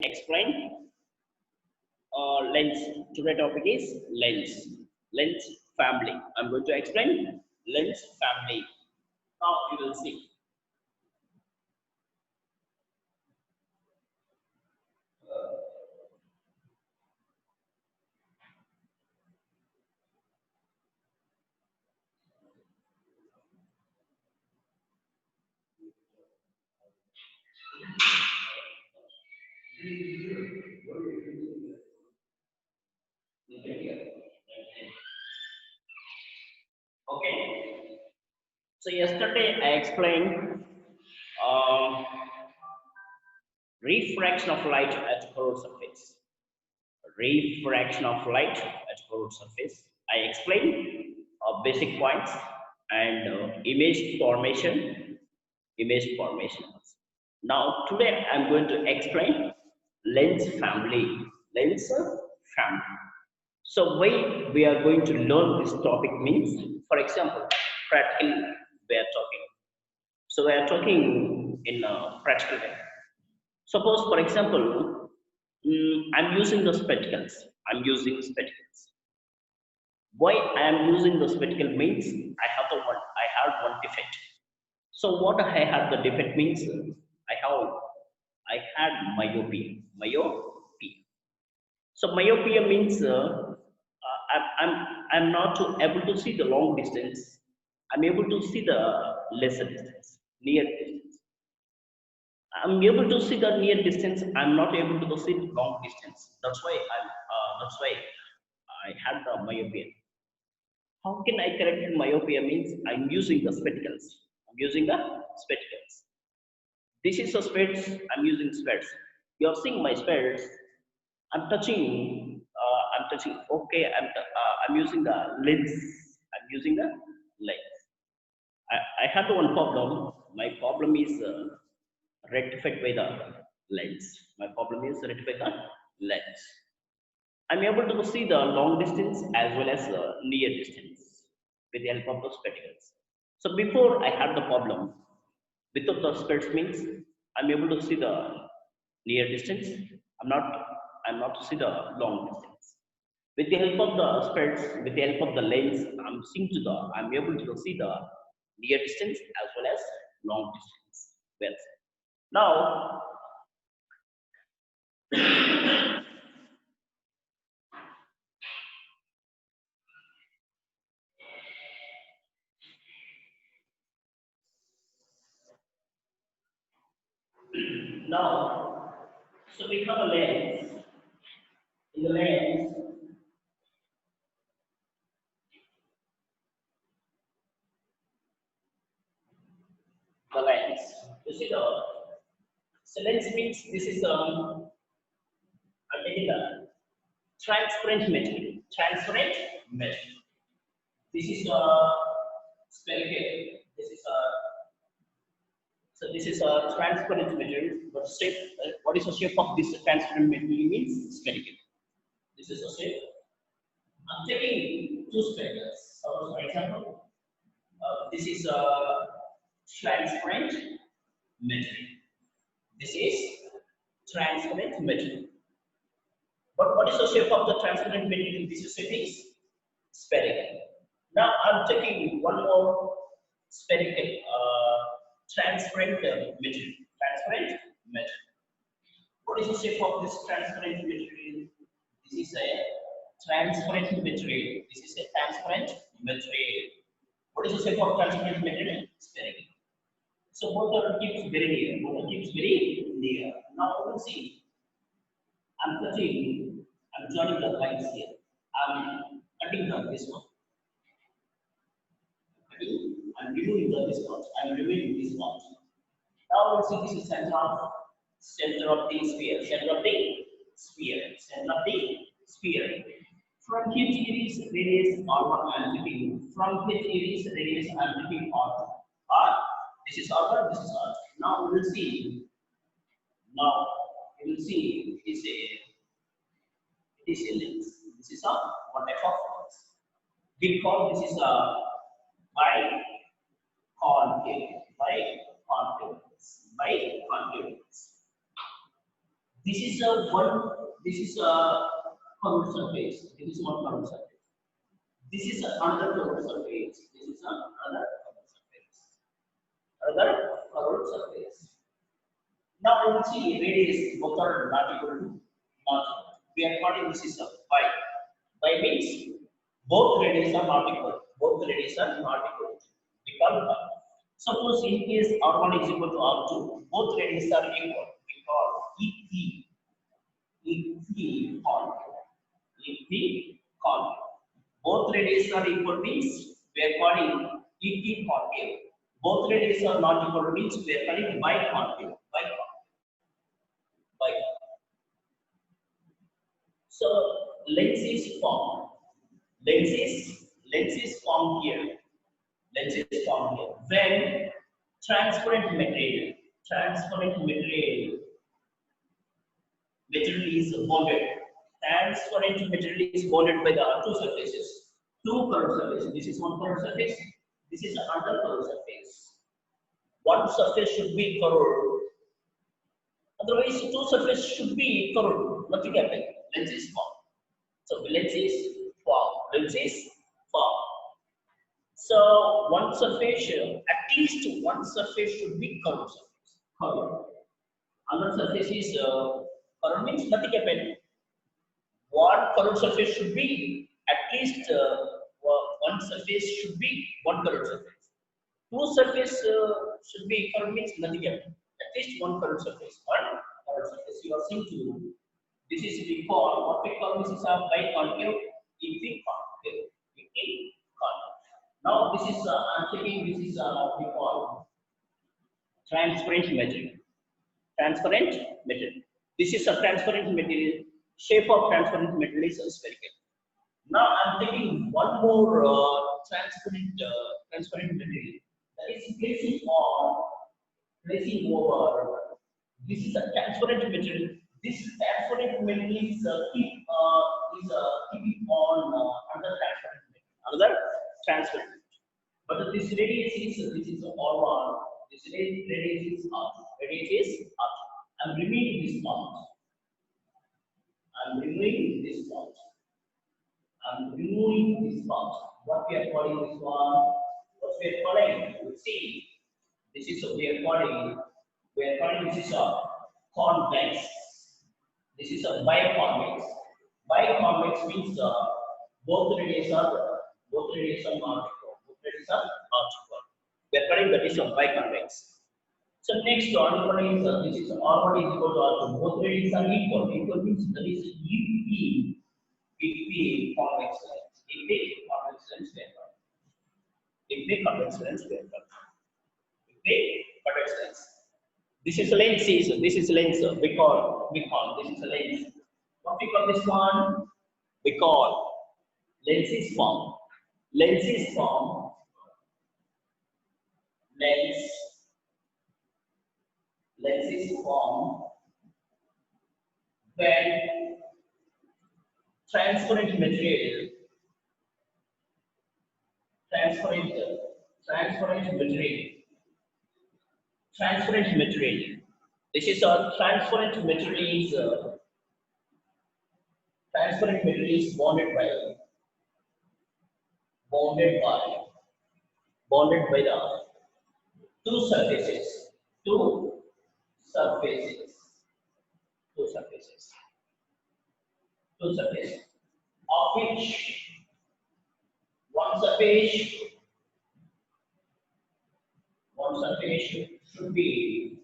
explain lens. Today topic is lens. Lens family. I'm going to explain lens family. Now you will see. Okay. So yesterday I explained uh, refraction of light at curved surface. Refraction of light at curved surface. I explained basic points and image formation. Image formation. Now today I'm going to explain lens family. Lens family. So why we are going to learn this topic means, for example, practical we are talking. So we are talking in a practical way. Suppose, for example, I'm using the spectacles. I'm using spectacles. Why I am using the spectacle means I have one defect. So what I have the defect means I had myopia. Myopia. So myopia means I'm not able to see the long distance. I'm able to see the lesser distance, near distance. I'm able to see the near distance. I'm not able to see the long distance. That's why I had the myopia. How can I correct myopia? Means I'm using the spectacles. I'm using the spectacles. This is a specs. I'm using specs. You're seeing my specs. I'm touching. I'm touching. Okay. I'm using the lens. I'm using the lens. I had one problem. My problem is rectified by the lens. My problem is rectified by the lens. I'm able to see the long distance as well as near distance with the help of the spectacles. So before I had the problem, without the specs means I'm able to see the near distance. I'm not I'm not to see the long distance. With the help of the specs, with the help of the lens, I'm able to see the near distance as well as long distance. Well, now now so we have a lens. In the lens, the lens. You see the so lens means this is I'm taking the transparent material. Transparent material. This is a spherical. This is a transparent material. What is the shape of this transparent material means spherical. This is the shape. I'm taking two sphericals. So, for example, this is a transparent material. This is transparent material. But what is the shape of the transparent material? This shape is spherical. Now I'm taking one more spherical transparent material. Transparent material. What is the shape of this transparent material? This is a transparent material. This is a transparent material. What is the shape of transparent material? Spherical. So both are keeps very near. Both are keeps very near. Now you can see I'm joining the lines here. I'm cutting this one. I'm removing this one. I'm removing this one. Now let's see this is center of the sphere. Center of the sphere. Center of the sphere. From which iris radius R1 I am taking. From which iris radius I am taking R2. R. This is R1. This is R2. Now we will see. Now we will see it is a lens. This is a what type of lens? We call this is a biconcave. Biconcave. Biconcave. This is a one. This is a curved surface. This is one curved surface. This is another curved surface. This is another curved surface. Another curved surface. Now we will see radius both are not equal to not. We are calling this is a pi. Pi means both radius are not equal. Both radius are not equal. We call pi. Suppose in case R1 is equal to R2, both radius are equal. We call equivalent. Equivalent. Both radius are equal means we are calling equivalent. Both radius are not equal means we are calling biconcave. So lens is formed. Lens is formed here. Lens is formed here. When transparent material is bonded. Transparent material is bonded by the two surfaces. Two curved surfaces. This is one curved surface. This is another curved surface. One surface should be curved. Otherwise, two surfaces should be curved. Nothing happens. Lens is formed. So lens is formed. So one surface, at least one surface should be curved surface. Another surface is curved means nothing happens. One curved surface should be at least one surface should be one curved surface. Two surface should be curved means nothing happens. At least one curved surface. One curved surface. You are seeing to this is we call what we call this is a biconcave equiconcave. Now this is I'm taking this is what we call transparent material. Transparent material. This is a transparent material. Shape of transparent material is spherical. Now I'm taking one more transparent material that is placing over. This is a transparent material. This transparent material is keeping on another transparent material. Another transparent. But this radius is R1. This radius is R. Radius is R. I'm removing this part. I'm removing this part. What we are calling this one? What we are calling? You see, this is what we are calling. This is a convex. This is a biconvex. Biconvex means both radius are not equal. We are calling that is a biconvex. So next one is this is R1 is equal to R2. Both radius are equal. Equal means that is EP convex lens. EP convex lens paper. EP convex lens paper. EP convex lens. This is a lens. This is a lens. We call this is a lens. What we call this one? We call lens is formed. Lens is formed. Lens is formed when transparent material this is a transparent material is bonded by the two surfaces of which one surface should be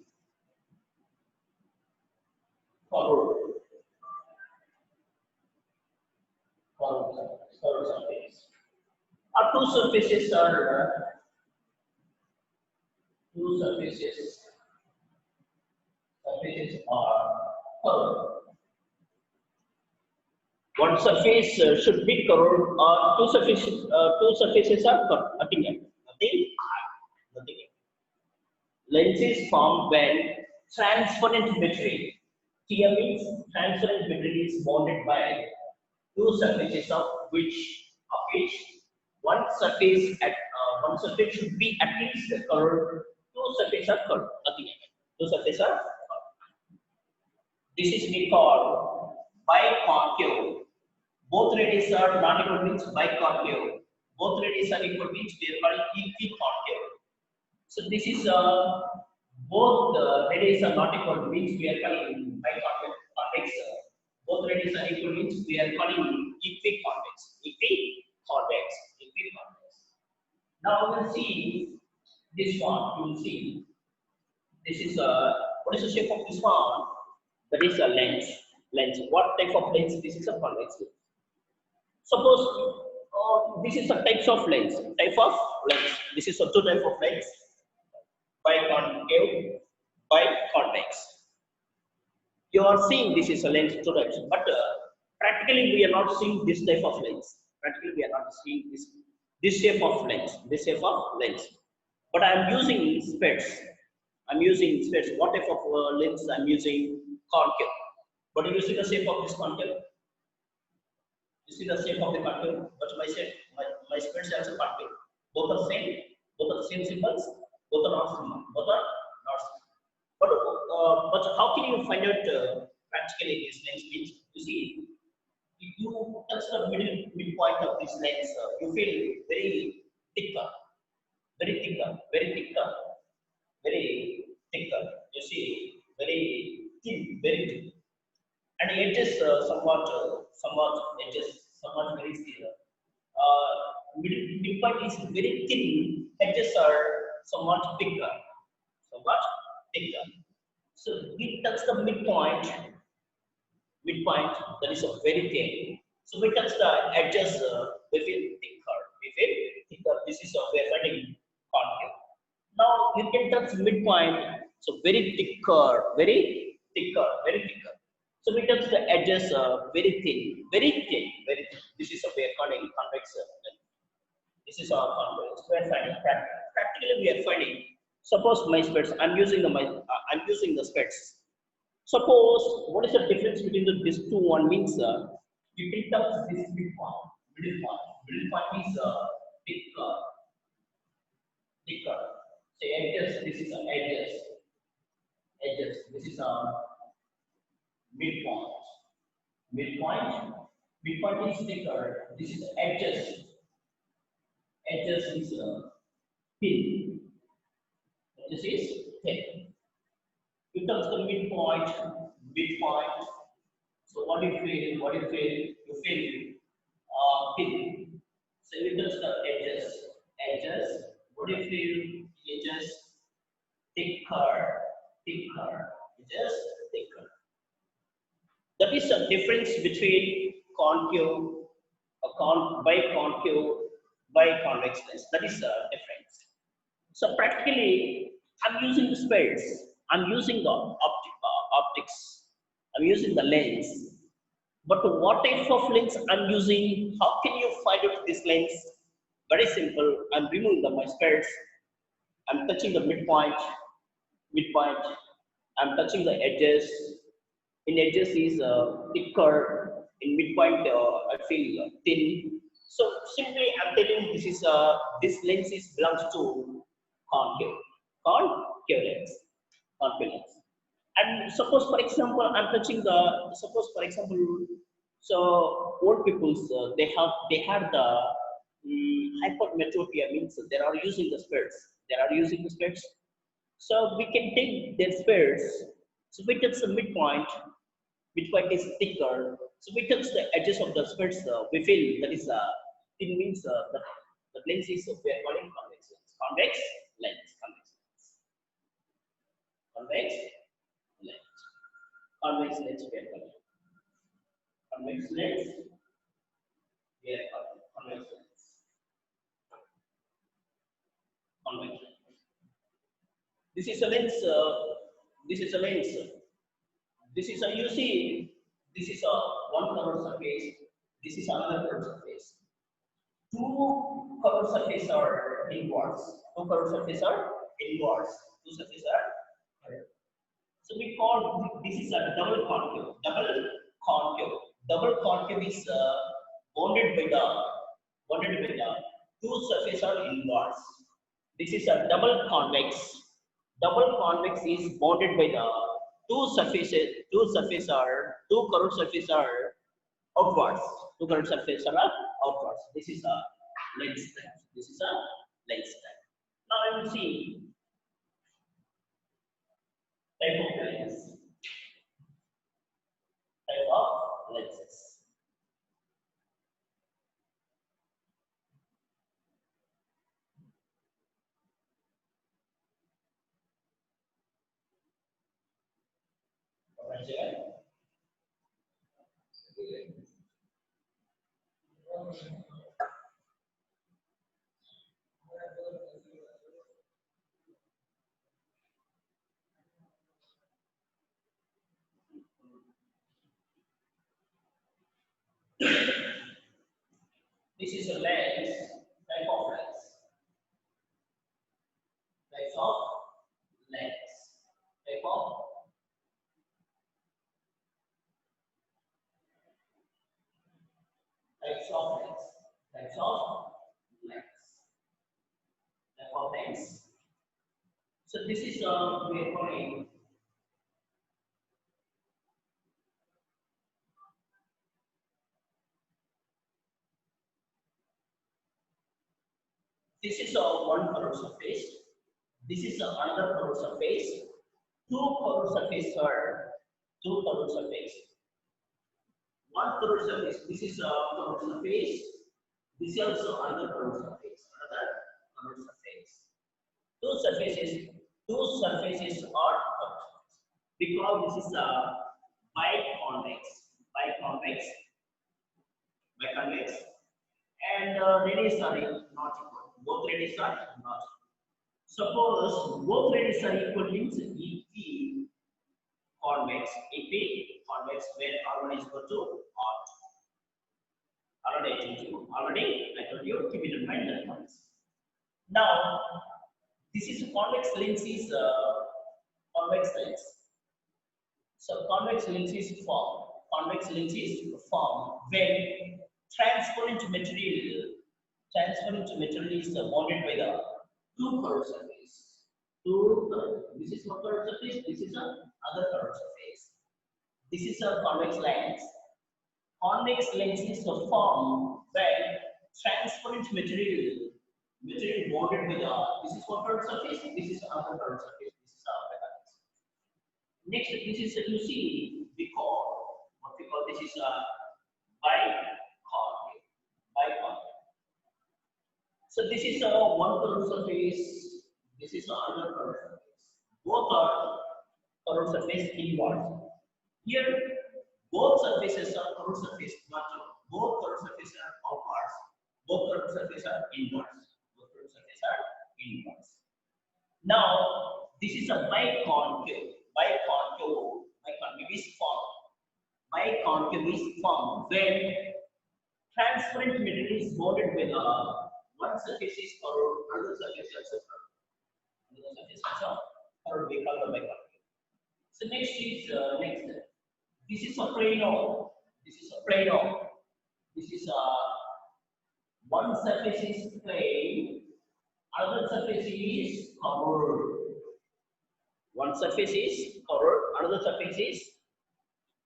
curved surface. Two surfaces are curved. One surface should be curved, or two surfaces are curved. Nothing. Lens is formed when transparent material. Here means transparent material is bonded by two surfaces of which one surface should be at least curved. Two surfaces are curved. Nothing. Two surfaces are curved. This is we call biconcave. Both radius are not equal means biconcave. Both radius are equal means we are calling equiconcave. So this is both radius are not equal means we are calling biconcave convex. Both radius are equal means we are calling equiconvex. Equiconvex. Equiconvex. Now we will see this one. You will see this is what is the shape of this one? That is a lens. Lens. What type of lens? This is a convex lens. Suppose this is a types of lens. Type of lens. This is a two type of lens. Biconcave, biconvex. You are seeing this is a lens two types, but practically we are not seeing this type of lens. Practically we are not seeing this shape of lens. This shape of lens. But I am using specs. I'm using specs. What type of lens I'm using? Concave. But you see the shape of this concave? You see the shape of the concave? What's my shape? My specs are also concave. Both are same. Both are the same symbols. Both are not similar. Both are not similar. But how can you find out practically this lens means? You see, if you touch the midpoint of this lens, you feel very thicker, very thicker, very thicker, very thicker. You see, very thin, very thin, and edges somewhat edges somewhat very thin. Midpoint is very thin. Edges are somewhat thicker, somewhat thicker. So we touch the midpoint that is a very thin. So we touch the edges, we feel thicker, we feel thicker. This is we are finding concave. Now you can touch midpoint, so very thicker, very thicker, very thicker. So we touch the edges, very thin, very thin, very thin. This is a we are calling convex. This is our convex. We are finding practically we are finding. Suppose my specs, I'm using the specs. Suppose what is the difference between these two? One means you can touch this midpoint. Middle point. Middle point is thicker. Thicker. Say edges. This is edges. Edges. This is midpoint. Midpoint. Midpoint is thicker. This is edges. Edges is thin. Edges is thin. You touch the midpoint. Midpoint. So what do you feel? What do you feel? You feel thin. So you touch the edges. Edges. What do you feel? Edges thicker. Thicker. Edges thicker. That is the difference between concave, biconcave, biconvex lens. That is the difference. So practically, I'm using the specs. I'm using the optics. I'm using the lens. But what type of lens I'm using? How can you find out this lens? Very simple. I'm removing my specs. I'm touching the midpoint. I'm touching the edges. In edges is thicker. In midpoint, I feel thin. So simply, I'm telling this is this lens is belongs to concave. Concave lens. Concave lens. And suppose, for example, I'm touching the. Suppose, for example, so old people's they had the hypermetropia means they are using the spheres. They are using the spheres. So we can take their spheres. So we touch the midpoint is thicker. So we touch the edges of the spheres. We feel that is it means the lens is we are calling convex lens. Convex lens. Convex lens. Convex lens. We are calling convex lens. We are calling convex lens. Convex lens. This is a lens. This is a lens. This is a you see. This is a one curved surface. This is another curved surface. Two curved surfaces are inwards. Two curved surfaces are inwards. Two surfaces are curved. So we call this is a double concave. Double concave. Double concave is bounded by the two surfaces are inwards. This is a double convex. Double convex is bounded by the two curved surfaces are outwards. Two curved surfaces are outwards. This is a lens type. This is a lens type. Now I will see type of lens, type of lenses. Alright, this is a lens, type of lens, types of lens, type of types of lens, types of lens, type of lens. So this is we are calling, this is one curved surface. This is another curved surface. Two curved surfaces are two curved surface. One curved surface. This is a curved surface. This is also another curved surface. Another curved surface. Two surfaces are curved. Because this is a biconvex. Biconvex. Biconvex. And radius are not equal. Both radius are not equal. Suppose both radius are equal means EP convex, where R1 is equal to R2. Already I told you, keep it in mind that once. Now, this is convex lens is convex lens. So convex lens is formed. Convex lens is formed when transparent material is bounded by the two curved surface. This is one curved surface, this is another curved surface. This is a convex lens. Convex lens is formed when transparent material bounded by the, this is one curved surface, this is another curved surface, this is our convex. Next, this is you see we call what we call, this is a biconvex. So this is one curved surface, this is another curved surface. Both are curved surface inwards. Here, both surfaces are curved surface, not both curved surfaces are outwards. Both curved surfaces are inwards. Both curved surfaces are inwards. Now, this is a biconcave. Biconcave is formed. Biconcave is formed when transparent material is bounded with one surface is curved, another surface is also curved. Another surface is also curved. We call the biconcave. So next is next. This is a plano. This is a plano. This is a one surface is plane, another surface is curved. One surface is curved, another surface is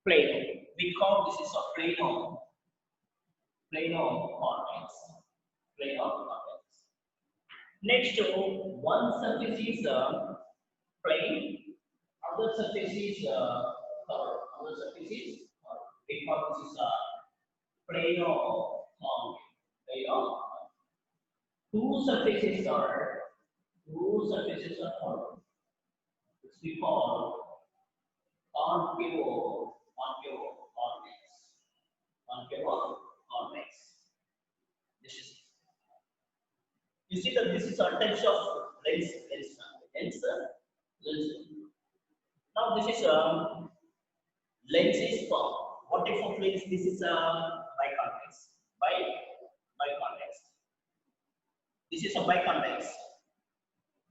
plane. We call this is a plano. Plano convex. Plano convex. Next, one surface is plane, other surface is curved. Other surface is curved. We call this is a plano convex. Plano. Two surfaces are curved. Which we call concave convex. Concave convex. This is, you see that this is a types of lens. Now this is lens is formed. What type of lens? This is a biconvex. Biconvex. This is a biconvex.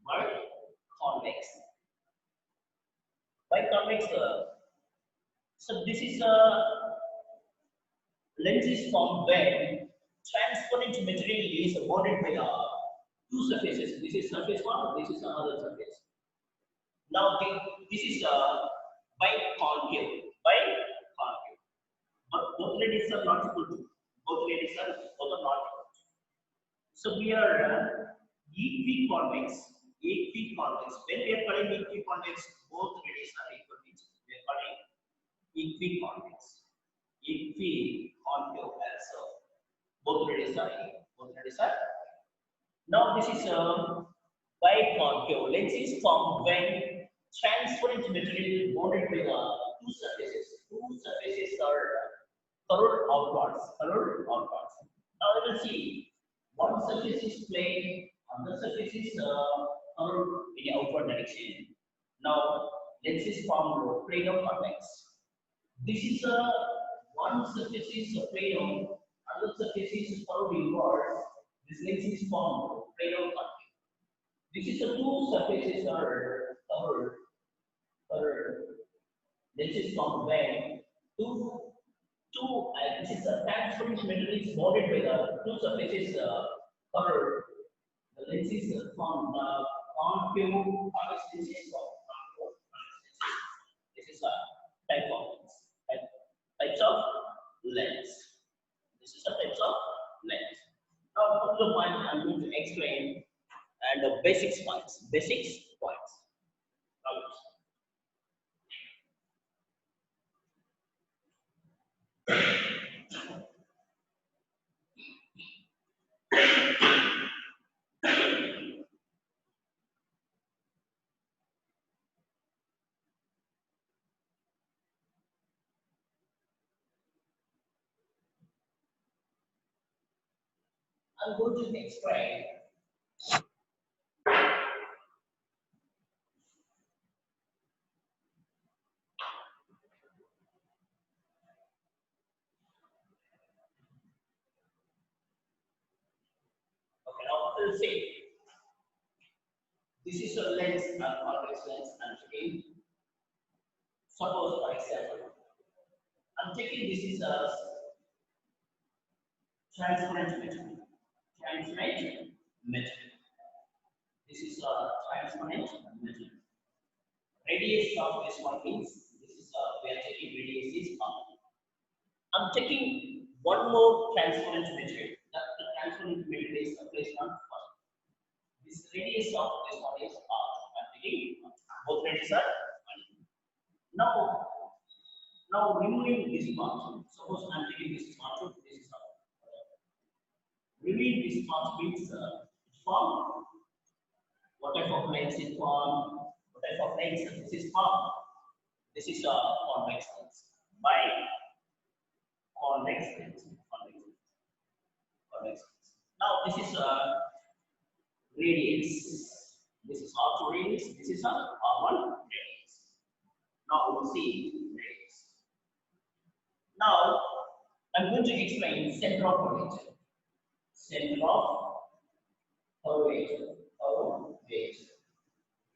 Biconvex. Biconvex. So this is a lens is formed when transparent material is bounded by the two surfaces. This is surface one, this is another surface. Now this is Biconcave. Biconcave. But both ladies are not equal to. Both are not equal to. So we are equiconvex. Equiconvex. When we are calling equiconvex, both ladies are equal to each other. We are calling equiconvex. Equiconcave also. Both ladies are equal. Both ladies are. Now this is a biconcave. Lens is formed when transparent material bounded by the two surfaces. Two surfaces are curved outwards. Curved outwards. Now we will see one surface is plane, other surface is curved in the outward direction. Now lens is formed plane of convex. This is a one surface is a plane of, other surface is curved inward. This lens is formed plane of convex. This is the two surfaces are covered. This is from when this is a transparent material is bounded by the two surfaces covered. The lens is from concave convex lenses. This is a type of lens. Types of lens. This is a types of lens. Now, come to the point I'm going to explain and the basics points. Basics points. I'm going to explain okay, now we'll see. This is a lens and convex lens I'm taking. Suppose for example, I'm taking this is a transparent material. Transparent material. This is a transparent material. Radius of this one means this is we are taking radius is r. I'm taking one more transparent material. That the transparent material is placed on first. This radius of this one is r. I'm taking both radius are 1. Now removing this part. Suppose I'm taking this part. This is r. Removing this part means form. What type of lens is formed? What type of lens this is formed? This is a convex lens. By convex lens. Convex lens. Now this is a radius. This is R2 radius. This is a R1 radius. Now we'll see radius. Now I'm going to explain center of curvature. Center of curvature.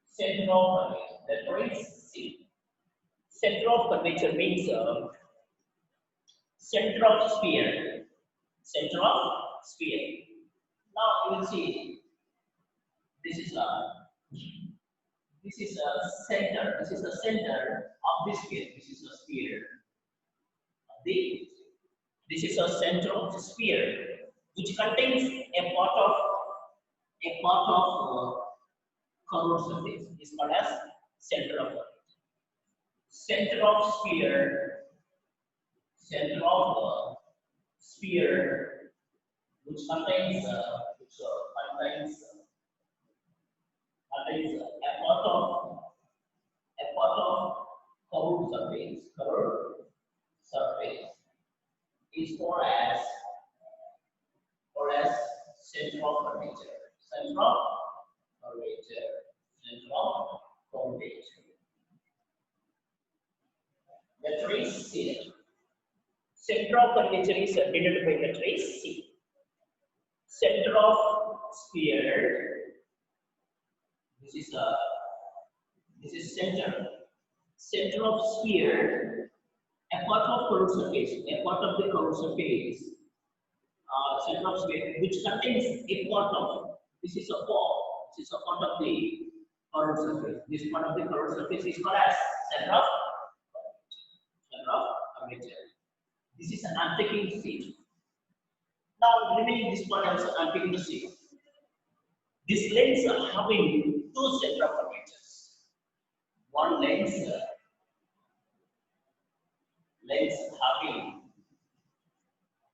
Center of curvature. That is C. Center of curvature means center of sphere. Center of sphere. Now you will see this is a center. This is the center of this sphere. This is a sphere. This is a center of the sphere which contains a part of curved surface is called as center of curvature. Center of sphere which contains a part of curved surface is called as center of curvature. Center of curvature. The trace C. Center of curvature is denoted by the trace C. Center of sphere. This is center. Center of sphere. A part of curved surface. A part of the curved surface. Center of sphere, which contains a part of. This is a part. This is a part of the curved surface. This part of the curved surface is called as center of curvature. This is I'm taking C. Now remaining this part also I'm taking the C. This lens having two center of curvatures. One lens having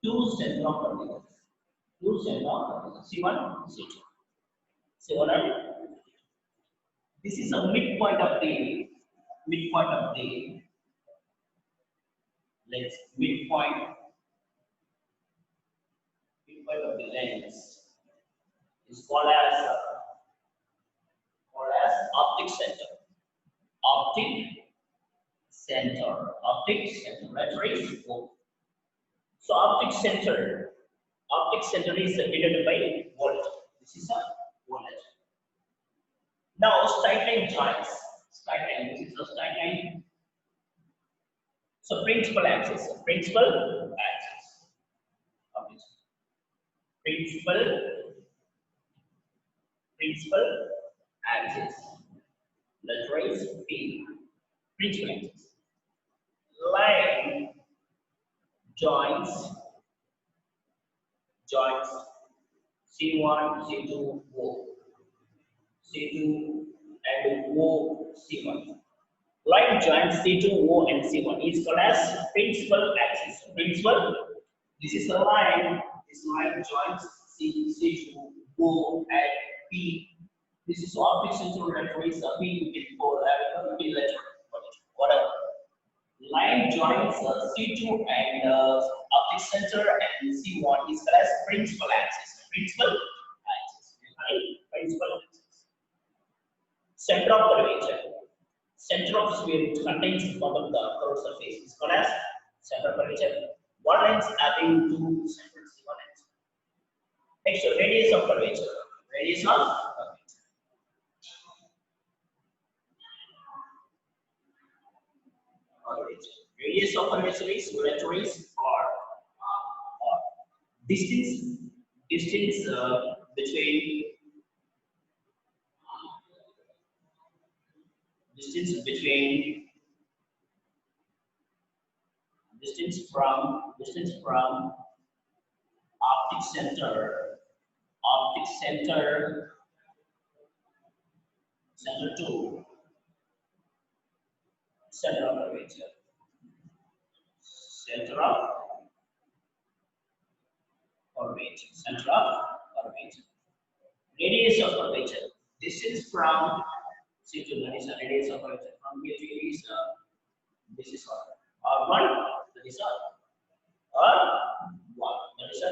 two center of curvatures. Two center of curvatures. C1, C2. C1 and this is a midpoint of the lens. Midpoint of the lens is called as optic center. Optic center. Letter is O. So optic center is denoted by volt. This is a voltage. Now straight line joints. This is a straight line. So principal axis. Principal axis. Letter is P. Principal axis. Line joints C1, C2, O. C2 and O, C1. Line joints C2, O and C1 is called as principal axis. This is a line. This line joins C2, O and P. This is optic center letter is a P. You can call P letter, whatever. Line joins C2 and optic center and C1 is called as principal axis. Center of curvature. Center of sphere which contains one of the curved surface is called as center of curvature. One lens having two centers. Next, radius of curvature. Radius of curvature is unitaries or distance between optic center to center of curvature. Center of curvature. Radius of curvature. Distance from C to that is a radius of curvature. From here to here is this is what R1, that is R1, that is a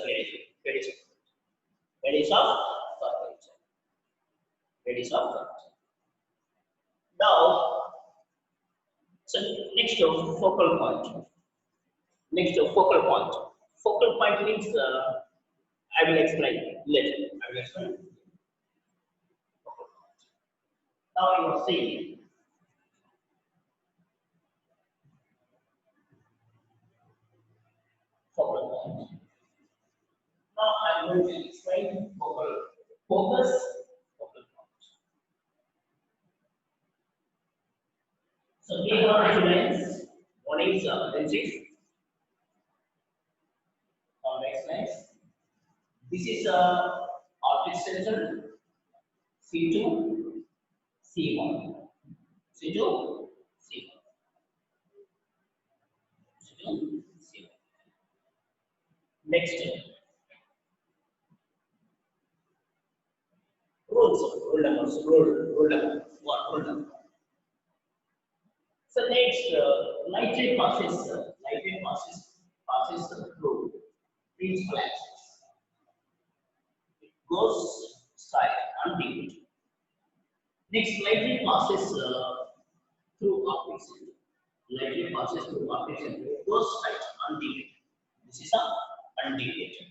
radius of curvature. Now, so next to focal point. Focal point means I will explain later. Now you are seeing focal point. Now I am going to explain focal point. So here are two lens. One is convex lens. This is optic center C2, C1. Next, rule number. So next, light ray passes through principal axis. It goes straight undeviated. Next, light ray passes through optic center. It goes straight undeviated. This is undeviated.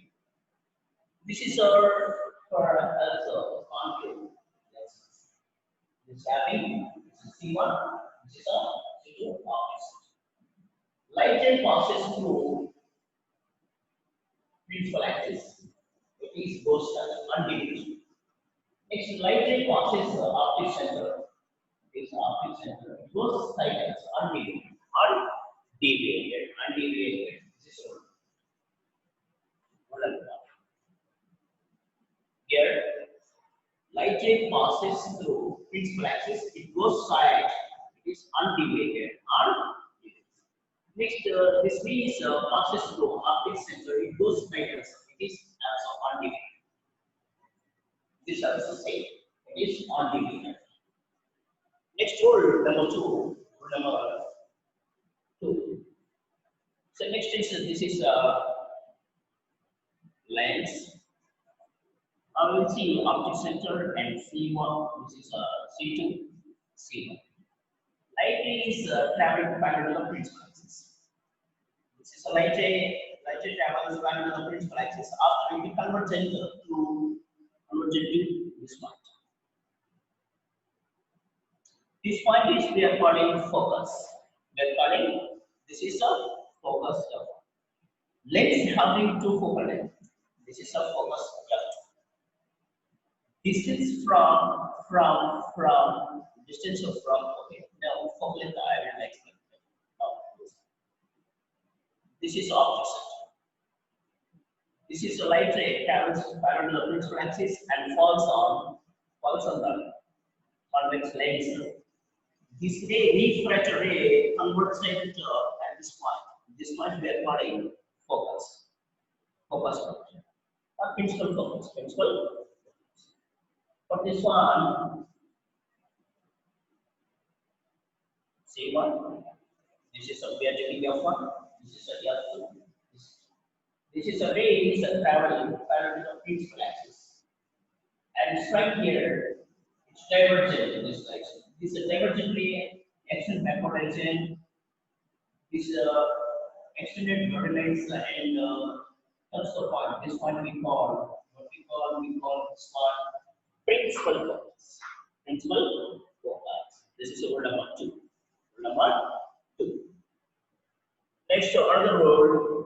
This is our also concave lenses. This having C1. This is C2 optic. Light ray passes through principal axis. It goes undeviated. Next, light ray passes optic center. It goes straight undeviated. undeviated. This is here. Light ray passes through principal axis. It goes side. It is undeviated. Next, this means passes through optic center. It goes straight. It is also undeviated. This is also same. It is undeviated. Next rule number two. Rule number two. So next is this is lens. I will see optic center and C1. This is C2, C1. Light is traveling parallel to the principal axis. This is a light ray travels parallel to the principal axis after it convergent to this point. This point is we are calling focus. We are calling this is a focus. Lens having two focal length. This is a focus. Distance from distance from okay. Now focal length I will explain. This is optic center. This is a light ray travels parallel to the principal axis and falls on the convex lens. This refractor ray converts it at this point. This point we are calling focus. Focus point. Or principal focus. Principal. For this one, C1. This is a we are taking F1. This is a F2. This is a ray is a traveling parallel to the principal axis. And strike here, it's divergent in this direction. This is a divergent ray, action backward direction. This extended vertex and comes to point. This point we call what we call this one principal focus. Principal focus. This is rule number two. Rule number two. Next to another rule.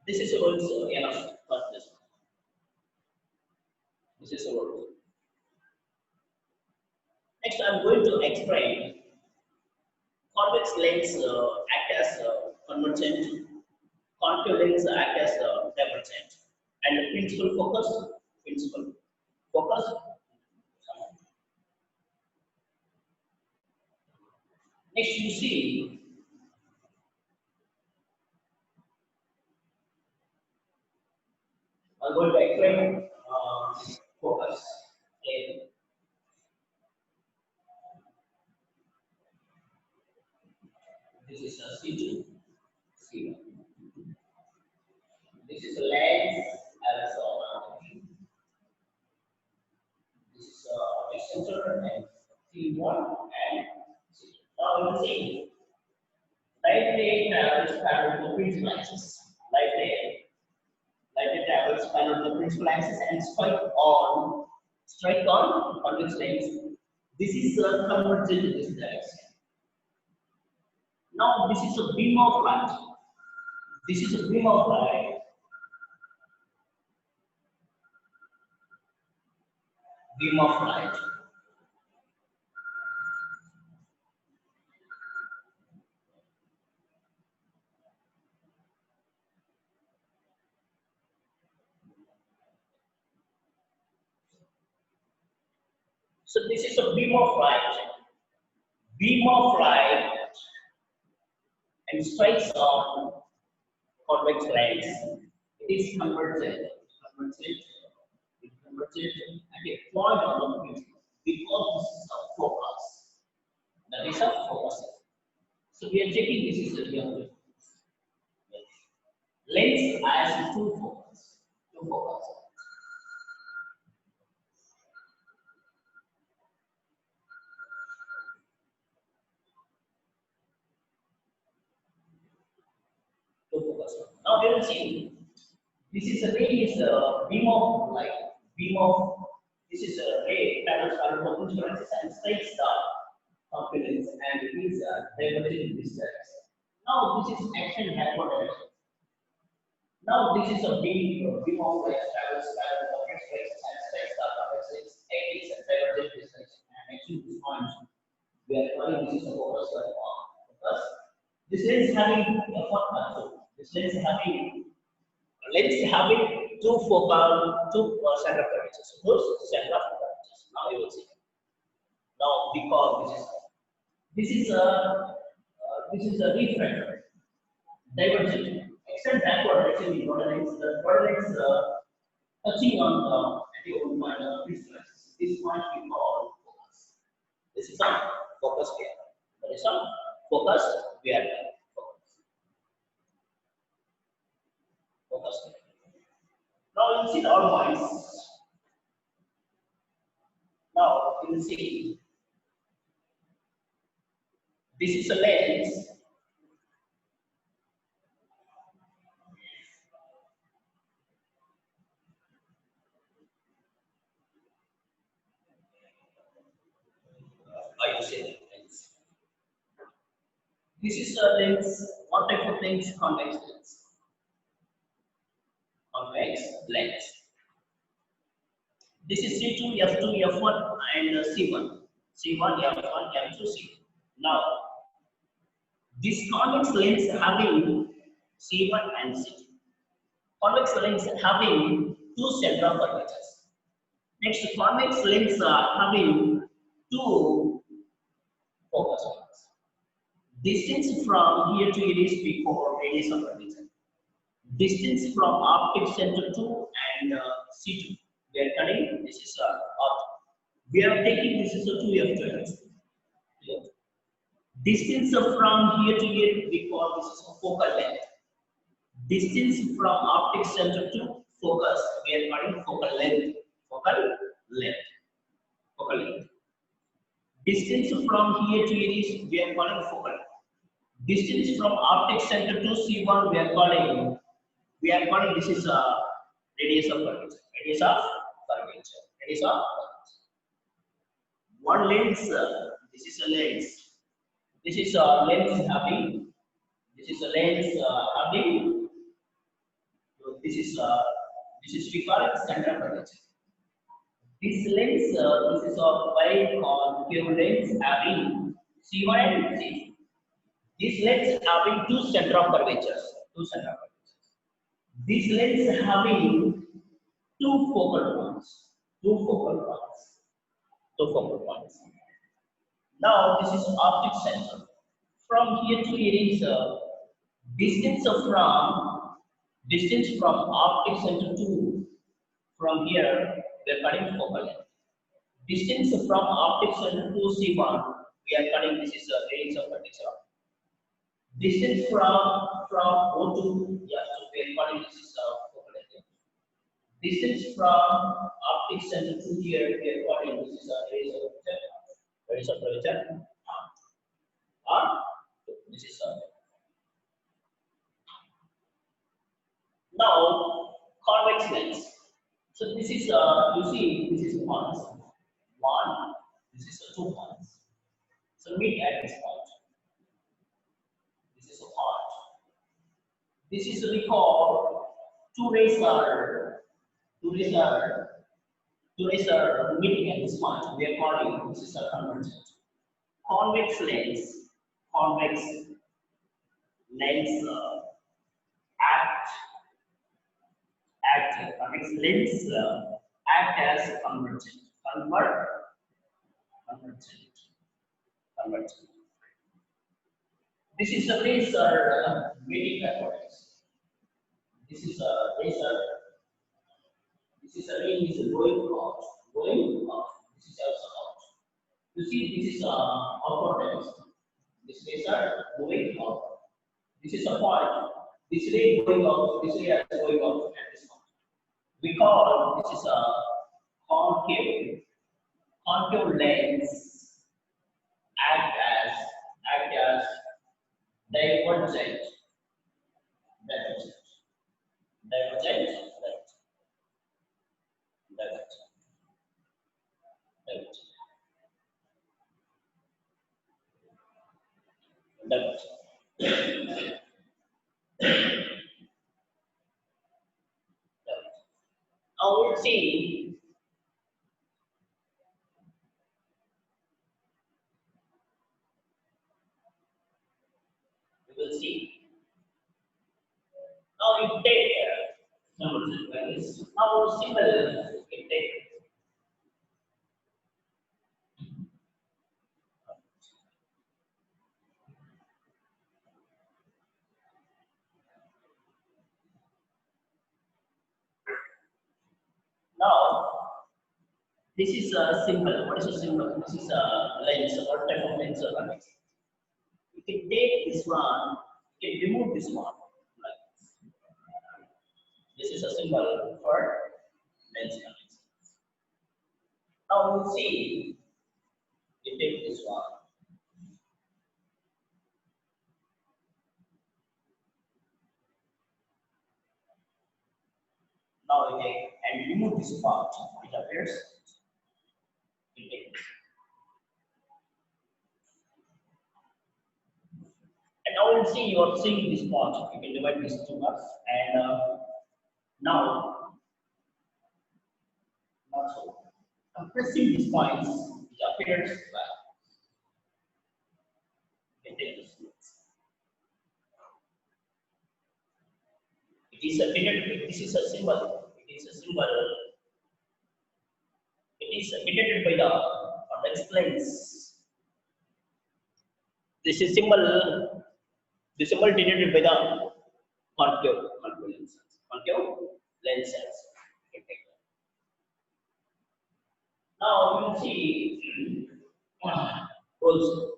This is also enough for this one. This is a rule. Next, I'm going to explain convex lens act as convergent, concave lens act as divergent, and the principal focus. Next, you see I'm going to explain focus plane. This is a C2, C1. This is a lens as this is a center and C1 and C2. Now you see light ray travels parallel to the principal axis. Light ray travels parallel to the principal axis and strike on convex lens. This is convergent in this direction. Now this is a beam of light. This is a beam of light. Beam of light. So this is a beam of light. Beam of light and strikes on convex lens. It is convergent at a point on the principal because this is a focus. That is a focus. So we are checking this is the real lens has two focus. Now we will see. This is a ray is a beam of light. This is a ray travels around the principal and strikes the components and it is divergent in this direction. Now this is action backward direction. Now this is a beam of light travels parallel to the principal and strikes the components. It is a divergent this direction and actually this point We are calling this is a focus because this lens having a what also. This lens having two center of curvatures. Those center of curvatures. Now you will see. Now because this is a refractor divergent extend backward actually the borderlines touching on the anti-old point crystallizes. This point we call focus. This is a focus here. That is a focus here. Focus here. Now you see the all points. Now you will see this is a lens. I say lens. This is a lens. What type of lens? Convex lens. Convex lens. This is C2, F2, F1, and C1. C1, F1, F2, C2. Now, this convex lens having C1 and C2. Convex lens having two center of curvatures. Next, convex lens having two focus points. Distance from here to here is before radius of curvature. Distance from optic center to and C2. We are cutting. This is out. We are taking this is a 2F12. Distance from here to here we call this is a focal length. Distance from optic center to focus we are calling focal length. Focal length. Focal length. Distance from here to here is we are calling focal. Distance from optic center to C1 we are calling this is a radius of curvature. Radius of curvature. Radius of curvature. One lens. This is a lens. This is a lens having. This is a lens having. This is we call it center of curvature. This lens. This is a very concave lens having C1 and C2. This lens having two center of curvatures. Two center of curvatures. This lens having two focal points. Two focal points. Two focal points. Now this is optic center. From here to here is distance from optic center to from here we are cutting focal length. Distance from optic center to C1 we are cutting this is a radius of curvature. Distance from O to yeah so we are cutting this is a focal length. Distance from optic center to here we are cutting this is a radius of curvature. Radius of curvature. This is now convex lens. So this is you see this is points one. This is two points. So meet at this point. This is a point. This is we call two rays are meeting at this point. We are calling this is a convergent. Convex lens. Convex lens convex lens act as convergent. Convergent. This is a laser meeting backwards. This is a laser. This is a ray is going out. This is also out. You see, this is outward direction. This laser going out. This is a point. This ray going out. This ray is going out at this point. We call this is a concave lens act as divergent now we'll see We'll see. Now you take number sequence. Now symbol you take. Now this is a symbol. What is a symbol? This is a lens or type of lens or lens. You can take this one, you can remove this one. Like this is a symbol for lens connection. Now we'll see. You take this one. Now you take and remove this part. It appears. You take this. And now we'll see you are seeing this part. You can divide these two parts. And now, also, I'm pressing these points. It appears well. You can take this. It is a denoted. This is a symbol. It is a symbol. It is denoted by the explains. This is symbol. The symbol denoted by the concave lenses. Concave lenses. Now you will see also.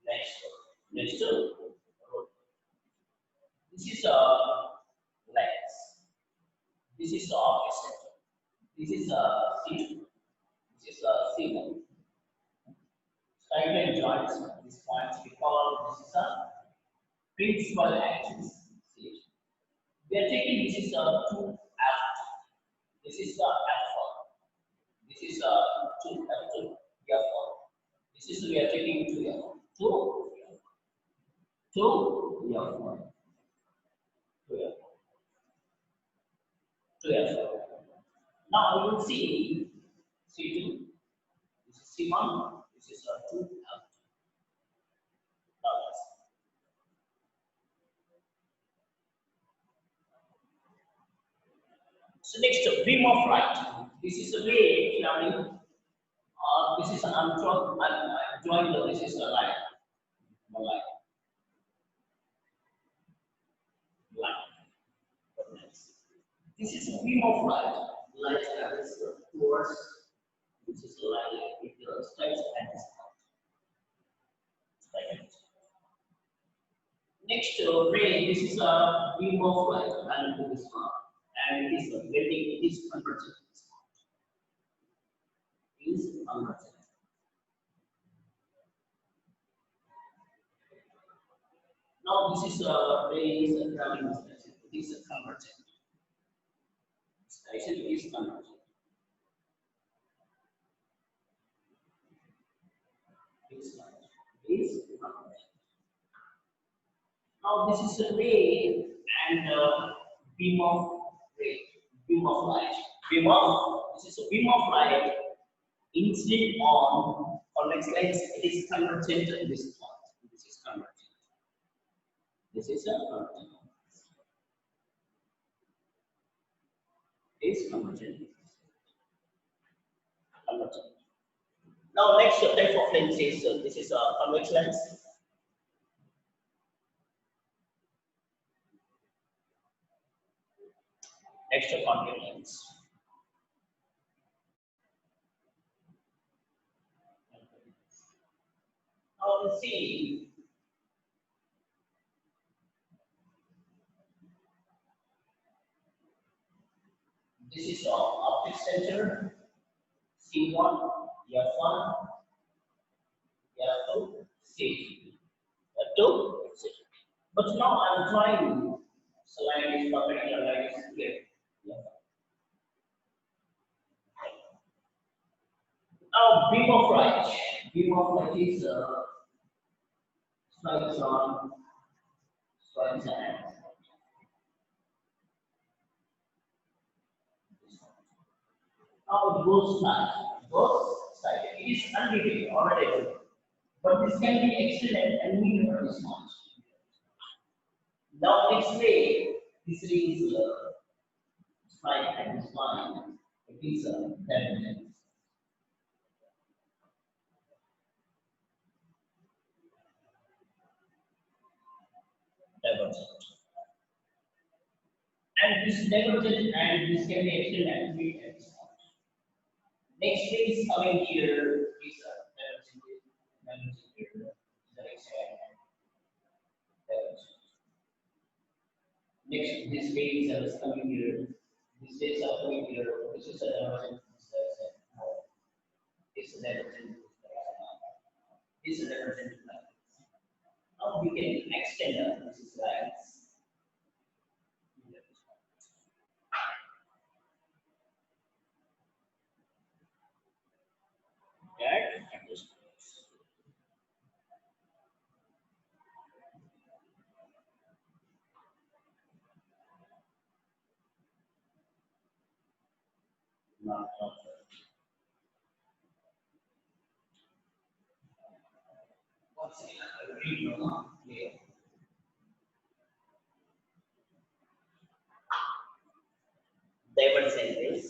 Next, this is a lens. This is a object. This is a C2. This is a C1. Straight joints. This points we call this is a principal axis. We are taking this is a 2F. This is the F1. This is a 2F2. F1. This is we are taking 2F1. 2 F1. 2 F1. Now you will see C2. This is C1. This is a 2F2. So next, beam of light. This is a way traveling. This is I'm drawing the this is a light. Light. This is a beam of light. Light travels towards. This is a light. It strikes at this point. Next ray. This is a beam of light and to this one. And it is getting it is converted. Is converted. Now this is a ray is a traveling distance. It is a converted. Station is converted. Is converted. Now this is a ray and beam of ray, beam of light. Beam of this is a beam of light incident on convex lens. It is convergent in this point. This is convergent. This is a convergent. Is convergent. Convergent. Now next type of lens is this is a convex lens. Next concave lens. Now we see this is optic center C1, F1, F2, C, F2, C. But now I'm trying so line is perpendicular line is here. beam of light. Beam of light is strikes on strikes and now it goes back. Goes side. It is undefeated already. But this can be extended and mean for this much. Now next way, this ray is strike and this one. It is divergent. Divergent. And this divergent and this can be extended and mean at this point. Next way is coming here is divergent here. The next way. Next, this phase is coming here. This phase is coming here. This is a divergent. This is a divergent. This is a divergent. Now we can extend this lines. That and this. Not what's it? Read no clear. Divergent is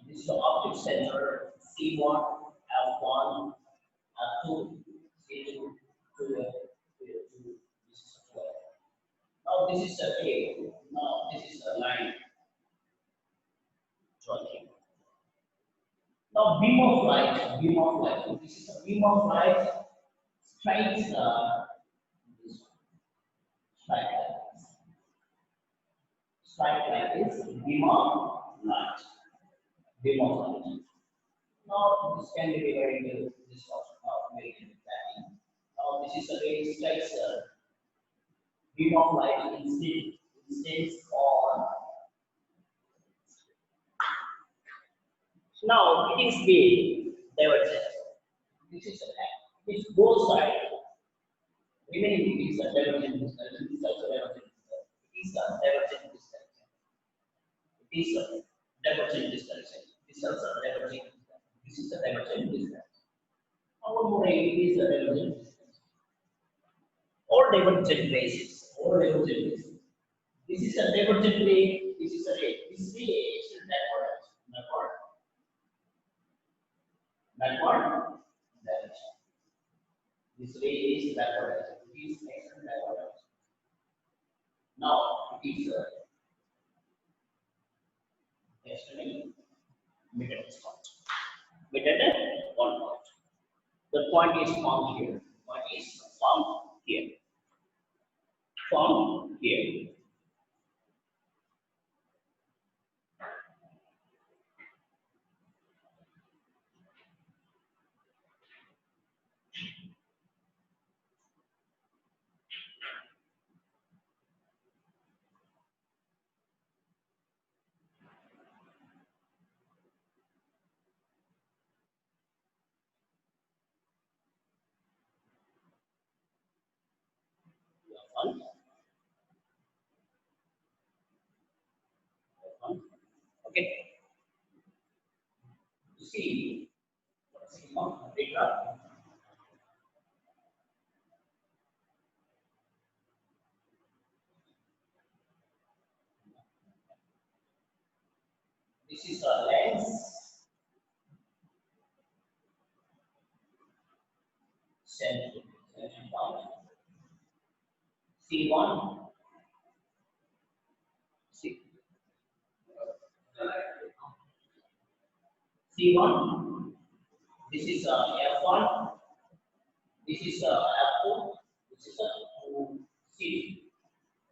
this is the optic center C1, F1, F2, C2, 2, this is 12. Now this is a cable. Now this is a line. Drawing. Now beam of light. Beam of light. So this is a beam of light strikes this strike like this. Strike like this. Beam of light. Beam of light. Now this can be divided into this also. Now very exactly. Now this is a ray strikes beam of light instance on. Now it is being divergent. This is it's both sides. Remaining is a divergent distance. It is also divergent distance. It is a divergent distance. It is a divergent distance. This is also a divergent distance. This is a divergent distance. Our more it is a divergent distance. Or divergent basis. Or divergent basis. This is a divergent ray. This is a ray. This ray is backward. Backward. Backward. Direction. This ray is backward. It is external backward. Now it is external mid at this point. Mid at one point. The point is found here. Point is found here. Found here. One. One. Okay. You see, this is a lens. Center point. C1. C1. This is F1. This is F2. This is a 2C.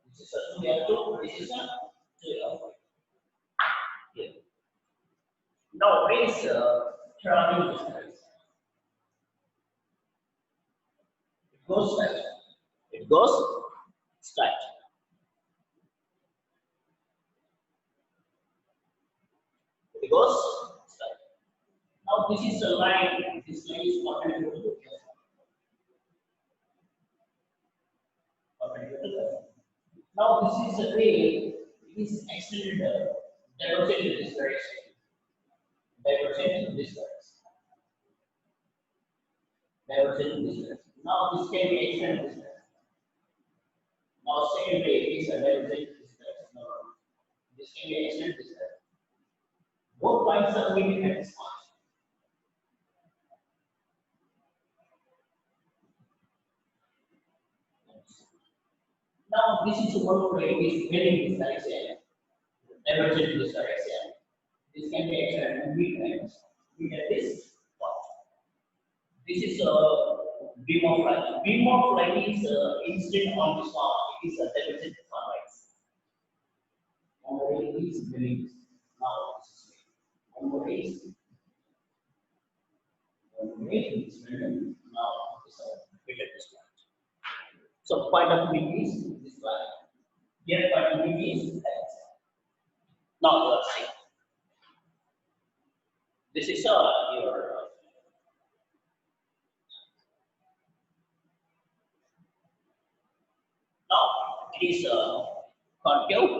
This is a 2F2. This is a 2F1. Here. Now raise traveling distance. It goes straight. It goes straight. Now this is a line. This line is perpendicular to the perpendicular. Now this is a ray. It is extended divergent in this direction. Divergent in this direction. Divergent in this direction. Now this can be extended this direction. Now second ray is a divergent in this direction. No, this can be extended this direction. Both points are meeting at this point. Now this is one ray is heading this direction. Divergent in this direction. This can be extended and meet at this point. This is a beam of light. Beam of light is incident on this one. It is a divergent sunlight. One more is brilliant. Now this is one more is brilliant. Now this is meet at this point. So point of view is this line. Here point of view is that. Now you are seeing. This is your now it is concave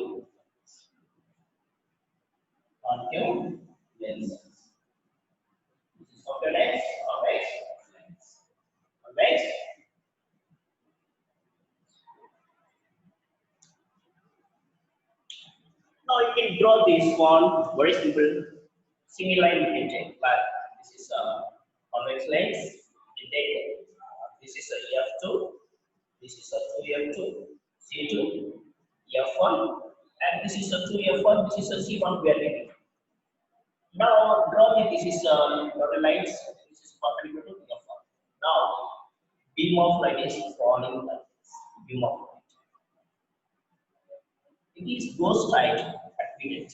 lens. This is concave lens, convex lens, convex. Now you can draw this one very simple. Single line you can take, but this is a convex lens. You take this is a F2, this is a 2F2, C2, F1, and this is a 2F1, this is a C1 we are taking. Now draw this is dotted lines, this is perpendicular to F1. Now beam of light is falling like this. Beam of light. It is goes straight at midnight.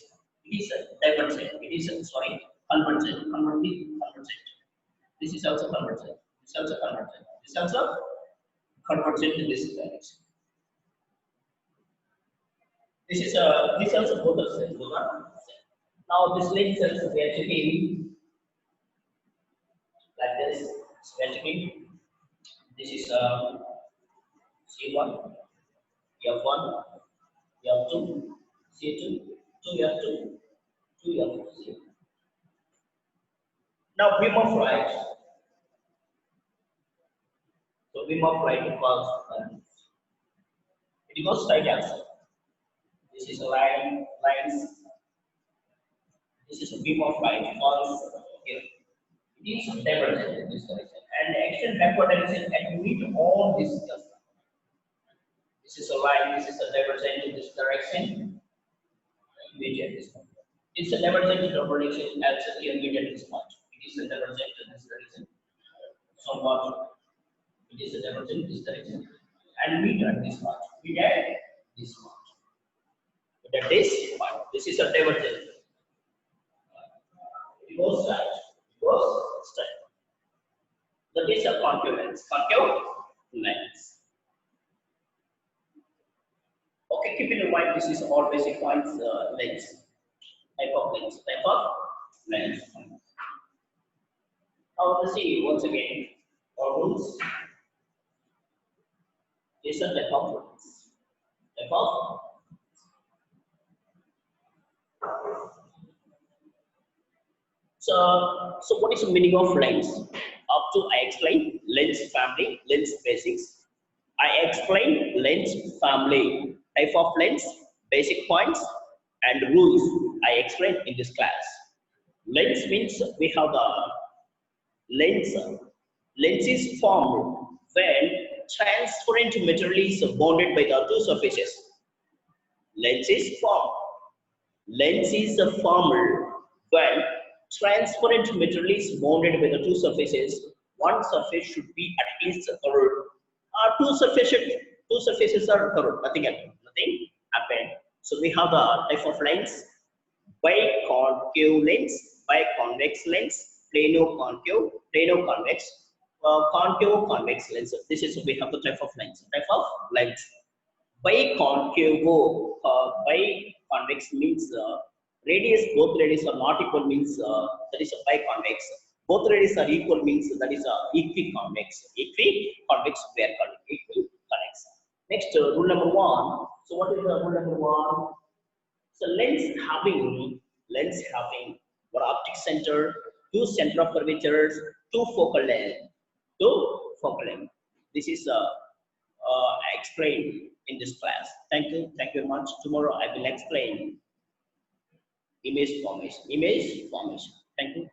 It is a divergent. It is a convergent. This is also convergent. This is also convergent. This is also convergent in this direction. This is this also both of them. Now this lens also we are checking like this. We are checking. This is C1, F1, F2, C2, 2F2. Now beam of light. So beam of light falls on it goes straight axis. This is a lines. This is a beam of light falls here. It is divergent in this direction and extend backward direction and meet all this stuff. This is a line. This is a divergent in this direction. Meet at this point. It's a divergent direction also here meet at this point. It is a divergent in this direction. Somewhat it is a divergent in this direction and meet at this point. Meet at this point. Meet at this point. This is a divergent. It goes straight. It goes straight. That is a concave lens. Concave lens. Okay, keep in mind this is all basic points lens. Type of lens. Now let's see once again our rules. This is a type of lens. So what is the meaning of lens? Up to I explain lens family, lens basics. I explain lens family, type of lens, basic points, and rules I explained in this class. Lens means we have the lens. Lens is formed when transparent material is bounded by the two surfaces. Lens is formed. Lens is formed when transparent material is bounded by the two surfaces. One surface should be at least covered. Two surfaces are covered. Nothing happened. So we have the type of lens: biconcave lens, biconvex lens, plano-concave, plano-convex, concave-convex lens. This is we have the type of lens. Biconcave, biconvex means radius, both radius are not equal means that is a biconvex. both radius are equal means that is a equiconvex. Equiconvex we are calling equiconvex. Next, rule number 1. So what is the rule number 1? So lens having one optic center, two center of curvatures, two focal length, This is explained in this class. Thank you very much. Tomorrow I will explain image formation. Thank you.